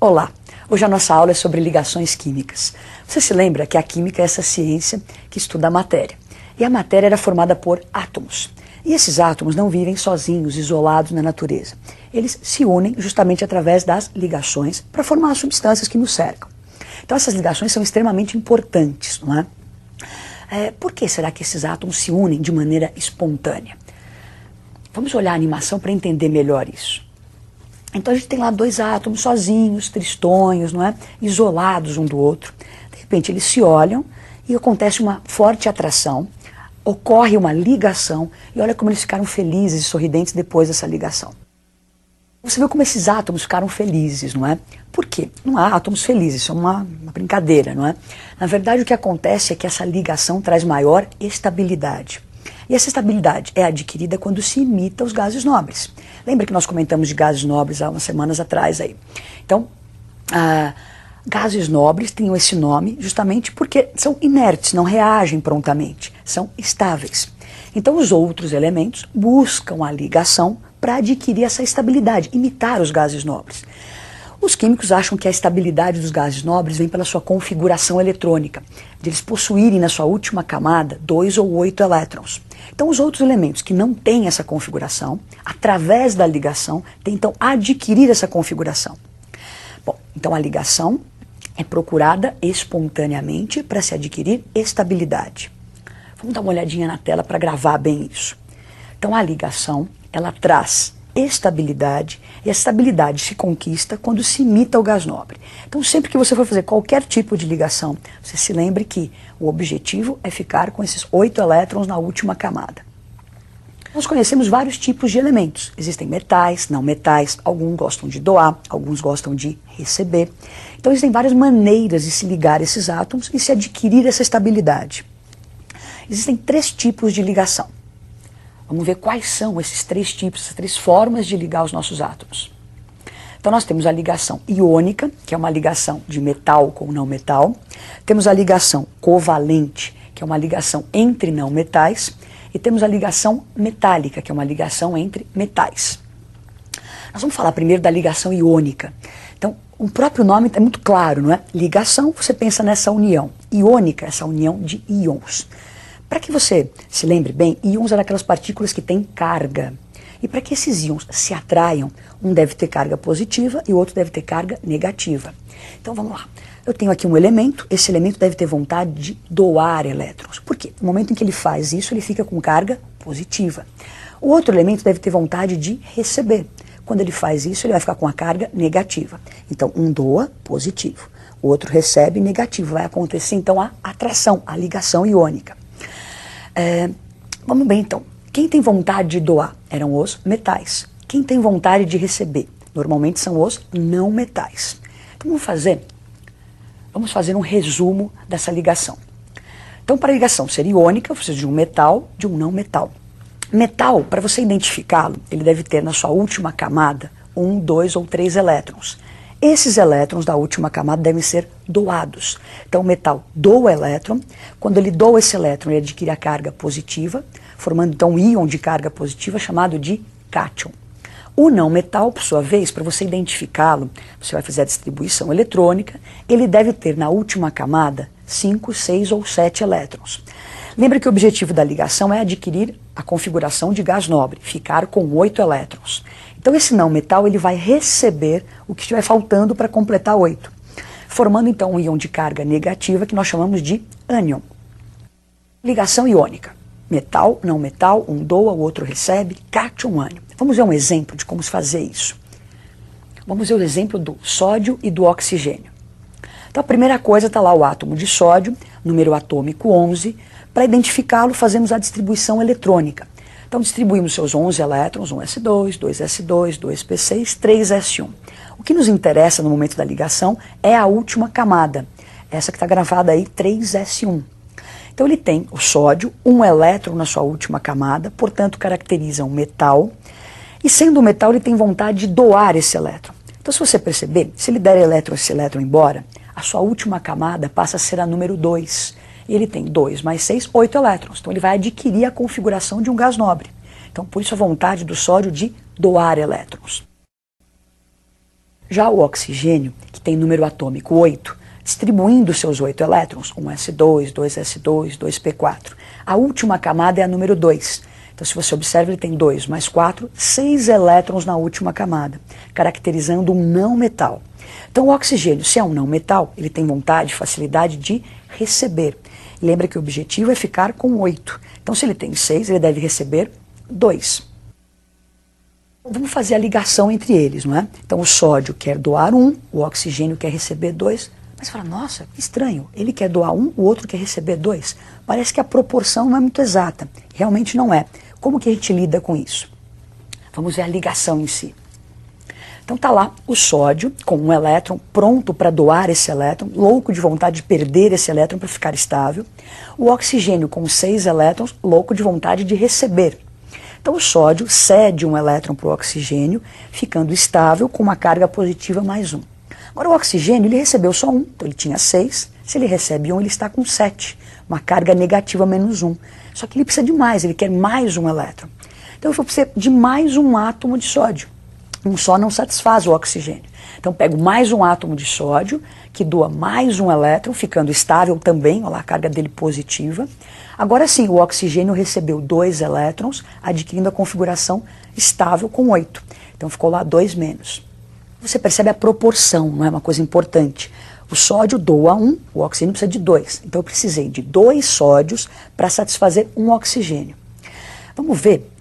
Olá! Hoje a nossa aula é sobre ligações químicas. Você se lembra que a química é essa ciência que estuda a matéria. E a matéria era formada por átomos. E esses átomos não vivem sozinhos, isolados na natureza. Eles se unem justamente através das ligações para formar as substâncias que nos cercam. Então essas ligações são extremamente importantes, não é? Por que será que esses átomos se unem de maneira espontânea? Vamos olhar a animação para entender melhor isso. Então a gente tem lá dois átomos sozinhos, tristonhos, não é? Isolados um do outro. De repente eles se olham e acontece uma forte atração, ocorre uma ligação e olha como eles ficaram felizes e sorridentes depois dessa ligação. Você viu como esses átomos ficaram felizes, não é? Por quê? Não há átomos felizes, isso é uma brincadeira, não é? Na verdade o que acontece é que essa ligação traz maior estabilidade. E essa estabilidade é adquirida quando se imita os gases nobres. Lembra que nós comentamos de gases nobres há umas semanas atrás aí. Então, gases nobres têm esse nome justamente porque são inertes, não reagem prontamente, são estáveis. Então os outros elementos buscam a ligação para adquirir essa estabilidade, imitar os gases nobres. Os químicos acham que a estabilidade dos gases nobres vem pela sua configuração eletrônica, de eles possuírem na sua última camada 2 ou 8 elétrons. Então os outros elementos que não têm essa configuração, através da ligação, tentam adquirir essa configuração. Bom, então a ligação é procurada espontaneamente para se adquirir estabilidade. Vamos dar uma olhadinha na tela para gravar bem isso. Então a ligação, ela traz estabilidade, e a estabilidade se conquista quando se imita o gás nobre. Então sempre que você for fazer qualquer tipo de ligação, você se lembre que o objetivo é ficar com esses 8 elétrons na última camada. Nós conhecemos vários tipos de elementos. Existem metais, não metais, alguns gostam de doar, alguns gostam de receber. Então existem várias maneiras de se ligar esses átomos e se adquirir essa estabilidade. Existem 3 tipos de ligação. Vamos ver quais são esses 3 tipos, essas 3 formas de ligar os nossos átomos. Então nós temos a ligação iônica, que é uma ligação de metal com não metal. Temos a ligação covalente, que é uma ligação entre não metais. E temos a ligação metálica, que é uma ligação entre metais. Nós vamos falar primeiro da ligação iônica. Então, o próprio nome é muito claro, não é? Ligação, você pensa nessa união. Iônica, essa união de íons. Para que você se lembre bem, íons eram aquelas partículas que têm carga. E para que esses íons se atraiam, um deve ter carga positiva e o outro deve ter carga negativa. Então vamos lá. Eu tenho aqui um elemento, esse elemento deve ter vontade de doar elétrons. Por quê? No momento em que ele faz isso, ele fica com carga positiva. O outro elemento deve ter vontade de receber. Quando ele faz isso, ele vai ficar com a carga negativa. Então um doa, positivo. O outro recebe, negativo. Vai acontecer então a atração, a ligação iônica. Vamos bem então, quem tem vontade de doar eram os metais, quem tem vontade de receber normalmente são os não metais. Então vamos fazer um resumo dessa ligação. Então para a ligação ser iônica, eu preciso de um metal, de um não metal. Metal, para você identificá-lo, ele deve ter na sua última camada 1, 2 ou 3 elétrons. Esses elétrons da última camada devem ser doados. Então o metal doa elétron, quando ele doa esse elétron ele adquire a carga positiva, formando então um íon de carga positiva chamado de cátion. O não metal, por sua vez, para você identificá-lo, você vai fazer a distribuição eletrônica, ele deve ter na última camada 5, 6 ou 7 elétrons. Lembra que o objetivo da ligação é adquirir a configuração de gás nobre, ficar com 8 elétrons. Então esse não metal ele vai receber o que estiver faltando para completar 8, formando então um íon de carga negativa que nós chamamos de ânion. Ligação iônica. Metal, não metal, um doa, o outro recebe, cátion, ânion. Vamos ver um exemplo de como se fazer isso. Vamos ver o exemplo do sódio e do oxigênio. Então a primeira coisa está lá o átomo de sódio, número atômico 11, para identificá-lo fazemos a distribuição eletrônica. Então distribuímos seus 11 elétrons, 1s2, 2s2, 2p6, 3s1. O que nos interessa no momento da ligação é a última camada, essa que está gravada aí, 3s1. Então ele tem o sódio, um elétron na sua última camada, portanto caracteriza um metal, e sendo um metal ele tem vontade de doar esse elétron. Então se você perceber, se ele der esse elétron embora, a sua última camada passa a ser a número 2. E ele tem 2 mais 6, 8 elétrons. Então ele vai adquirir a configuração de um gás nobre. Então por isso a vontade do sódio de doar elétrons. Já o oxigênio, que tem número atômico 8, distribuindo seus 8 elétrons, 1s2, 2s2, 2p4. A última camada é a número 2. Então, se você observa, ele tem 2 mais 4, 6 elétrons na última camada, caracterizando um não metal. Então, o oxigênio, se é um não metal, ele tem vontade, facilidade de receber. Lembra que o objetivo é ficar com 8. Então, se ele tem 6, ele deve receber 2. Vamos fazer a ligação entre eles, não é? Então, o sódio quer doar 1, o oxigênio quer receber 2. Mas você fala, nossa, que estranho, ele quer doar 1, o outro quer receber 2. Parece que a proporção não é muito exata. Realmente não é. Como que a gente lida com isso? Vamos ver a ligação em si. Então tá lá o sódio com um elétron pronto para doar esse elétron, louco de vontade de perder esse elétron para ficar estável. O oxigênio com 6 elétrons, louco de vontade de receber. Então o sódio cede um elétron para o oxigênio, ficando estável com uma carga positiva mais 1. Agora o oxigênio, ele recebeu só 1, então ele tinha 6. Se ele recebe 1, ele está com 7, uma carga negativa menos 1. Só que ele precisa de mais, ele quer mais um elétron. Então eu vou precisar de mais um átomo de sódio. Um só não satisfaz o oxigênio. Então pego mais um átomo de sódio, que doa mais um elétron, ficando estável também, olha lá a carga dele positiva. Agora sim, o oxigênio recebeu 2 elétrons, adquirindo a configuração estável com 8. Então ficou lá 2 menos. Você percebe a proporção, não é uma coisa importante. O sódio doa 1, o oxigênio precisa de 2. Então eu precisei de 2 sódios para satisfazer um oxigênio. Vamos ver.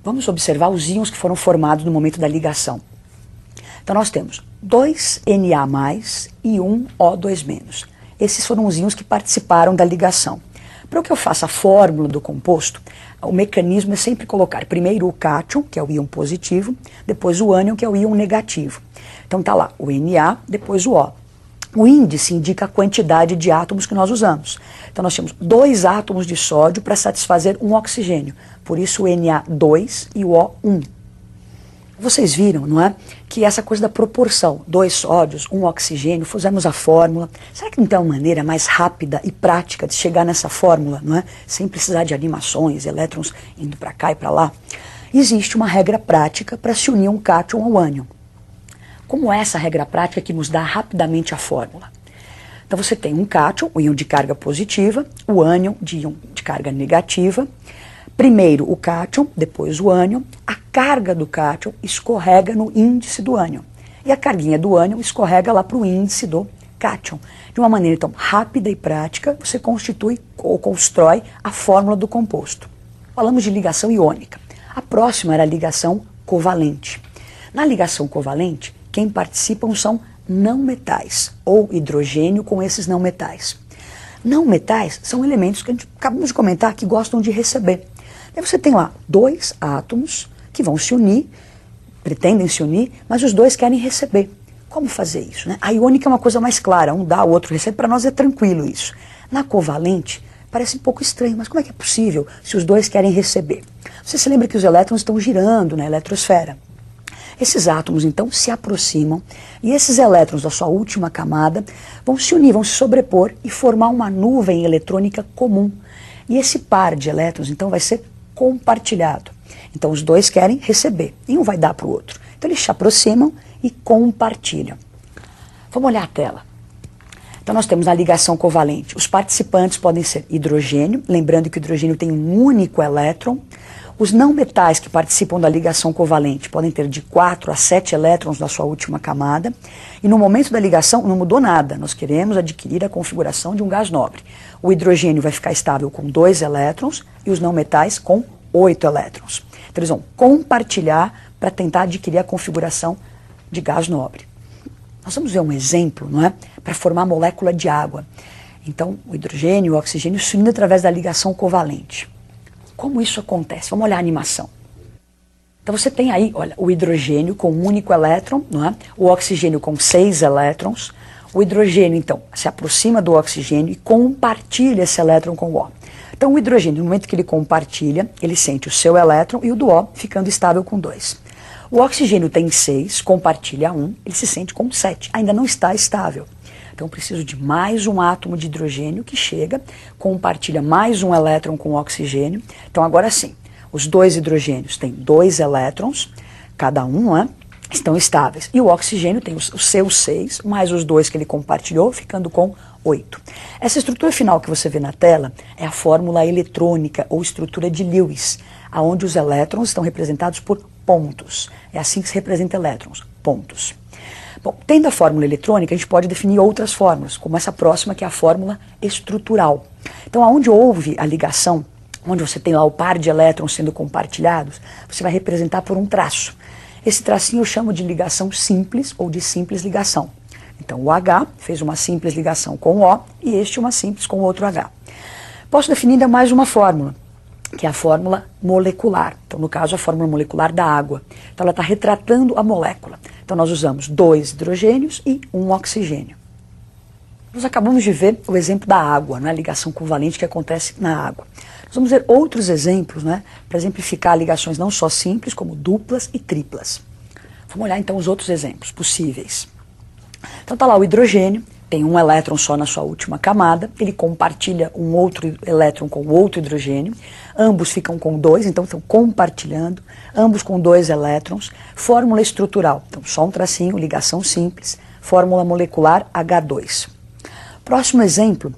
Vamos observar os íons que foram formados no momento da ligação. Então nós temos 2 Na+, e 1 O2-. Esses foram os íons que participaram da ligação. Para que eu faça a fórmula do composto, o mecanismo é sempre colocar primeiro o cátion, que é o íon positivo, depois o ânion, que é o íon negativo. Então tá lá o Na, depois o O. O índice indica a quantidade de átomos que nós usamos. Então nós temos 2 átomos de sódio para satisfazer um oxigênio. Por isso o Na2 e o O1. Vocês viram, não é? Que essa coisa da proporção, 2 sódios, 1 oxigênio, fizemos a fórmula. Será que não tem uma maneira mais rápida e prática de chegar nessa fórmula, não é? Sem precisar de animações, elétrons indo para cá e para lá? Existe uma regra prática para se unir um cátion ao ânion. Como é essa regra prática que nos dá rapidamente a fórmula? Então você tem um cátion, o íon de carga positiva, o ânion de íon de carga negativa. Primeiro o cátion, depois o ânion. A carga do cátion escorrega no índice do ânion. E a carguinha do ânion escorrega lá para o índice do cátion. De uma maneira então rápida e prática, você constitui ou constrói a fórmula do composto. Falamos de ligação iônica. A próxima era a ligação covalente. Na ligação covalente, quem participam são não metais, ou hidrogênio com esses não metais. Não metais são elementos que a gente acabamos de comentar que gostam de receber. Aí você tem lá 2 átomos que vão se unir, pretendem se unir, mas os 2 querem receber. Como fazer isso, né? A iônica é uma coisa mais clara, um dá, o outro recebe, para nós é tranquilo isso. Na covalente, parece um pouco estranho, mas como é que é possível se os 2 querem receber? Você se lembra que os elétrons estão girando na eletrosfera. Esses átomos, então, se aproximam e esses elétrons da sua última camada vão se unir, vão se sobrepor e formar uma nuvem eletrônica comum. E esse par de elétrons, então, vai ser compartilhado. Então, os 2 querem receber e um vai dar para o outro. Então, eles se aproximam e compartilham. Vamos olhar a tela. Então, nós temos a ligação covalente. Os participantes podem ser hidrogênio, lembrando que o hidrogênio tem um único elétron. Os não metais que participam da ligação covalente podem ter de 4 a 7 elétrons na sua última camada. E no momento da ligação não mudou nada. Nós queremos adquirir a configuração de um gás nobre. O hidrogênio vai ficar estável com 2 elétrons e os não metais com 8 elétrons. Então eles vão compartilhar para tentar adquirir a configuração de gás nobre. Nós vamos ver um exemplo, não é? Para formar a molécula de água. Então o hidrogênio e o oxigênio se unem através da ligação covalente. Como isso acontece? Vamos olhar a animação. Então você tem aí, olha, o hidrogênio com um único elétron, não é? O oxigênio com 6 elétrons. O hidrogênio, então, se aproxima do oxigênio e compartilha esse elétron com o O. Então o hidrogênio, no momento que ele compartilha, ele sente o seu elétron e o do O ficando estável com 2. O oxigênio tem 6, compartilha 1, ele se sente com 7, ainda não está estável. Então preciso de mais um átomo de hidrogênio que chega, compartilha mais um elétron com o oxigênio. Então agora sim, os 2 hidrogênios têm 2 elétrons, cada um, não é? estão estáveis. E o oxigênio tem os seus 6, mais os 2 que ele compartilhou, ficando com 8. Essa estrutura final que você vê na tela é a fórmula eletrônica ou estrutura de Lewis, onde os elétrons estão representados por pontos. É assim que se representa elétrons, pontos. Bom, tendo a fórmula eletrônica, a gente pode definir outras fórmulas, como essa próxima, que é a fórmula estrutural. Então, aonde houve a ligação, onde você tem lá o par de elétrons sendo compartilhados, você vai representar por um traço. Esse tracinho eu chamo de ligação simples ou de simples ligação. Então o H fez uma simples ligação com o O e este uma simples com o outro H. Posso definir ainda mais uma fórmula, que é a fórmula molecular. Então no caso a fórmula molecular da água. Então ela está retratando a molécula. Então nós usamos 2 hidrogênios e 1 oxigênio. Nós acabamos de ver o exemplo da água, né, a ligação covalente que acontece na água. Nós vamos ver outros exemplos, né, para exemplificar ligações não só simples, como duplas e triplas. Vamos olhar então os outros exemplos possíveis. Então está lá o hidrogênio, tem um elétron só na sua última camada, ele compartilha um outro elétron com outro hidrogênio, ambos ficam com 2, então estão compartilhando, ambos com 2 elétrons, fórmula estrutural, então só um tracinho, ligação simples, fórmula molecular H2. Próximo exemplo,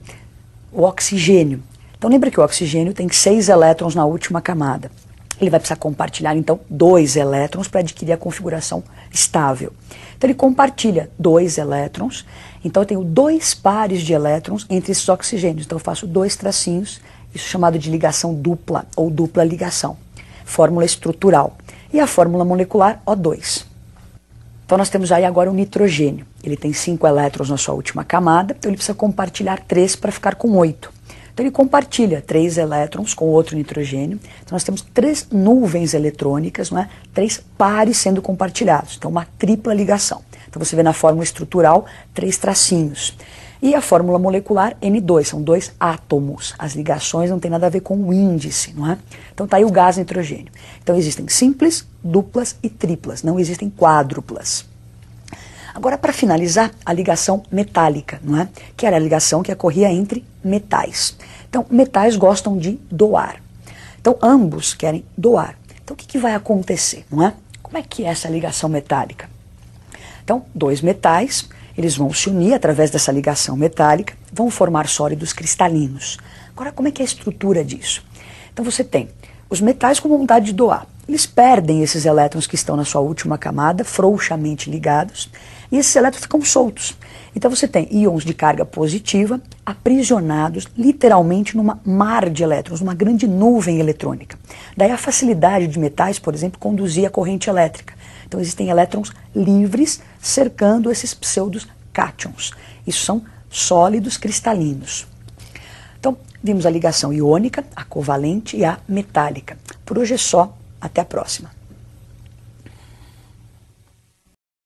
o oxigênio. Então lembra que o oxigênio tem 6 elétrons na última camada. Ele vai precisar compartilhar então 2 elétrons para adquirir a configuração estável. Então ele compartilha 2 elétrons, então eu tenho 2 pares de elétrons entre esses oxigênios. Então eu faço 2 tracinhos, isso é chamado de ligação dupla ou dupla ligação. Fórmula estrutural. E a fórmula molecular O2. Então nós temos aí agora o nitrogênio. Ele tem 5 elétrons na sua última camada, então ele precisa compartilhar 3 para ficar com 8. Então ele compartilha 3 elétrons com outro nitrogênio. Então nós temos 3 nuvens eletrônicas, não é? 3 pares sendo compartilhados. Então uma tripla ligação. Então você vê na fórmula estrutural 3 tracinhos. E a fórmula molecular N2, são 2 átomos. As ligações não têm nada a ver com o índice, não é? Então está aí o gás nitrogênio. Então existem simples, duplas e triplas, não existem quádruplas. Agora, para finalizar, a ligação metálica, não é? Que era a ligação que ocorria entre metais. Então, metais gostam de doar. Então, ambos querem doar. Então, o que vai acontecer, não é? Como é que é essa ligação metálica? Então, 2 metais, eles vão se unir através dessa ligação metálica, vão formar sólidos cristalinos. Agora, como é que é a estrutura disso? Então, você tem os metais com vontade de doar. Eles perdem esses elétrons que estão na sua última camada, frouxamente ligados, e esses elétrons ficam soltos. Então você tem íons de carga positiva aprisionados literalmente numa mar de elétrons, numa grande nuvem eletrônica. Daí a facilidade de metais, por exemplo, conduzir a corrente elétrica. Então existem elétrons livres cercando esses pseudos cátions. Isso são sólidos cristalinos. Então vimos a ligação iônica, a covalente e a metálica. Por hoje é só. Até a próxima.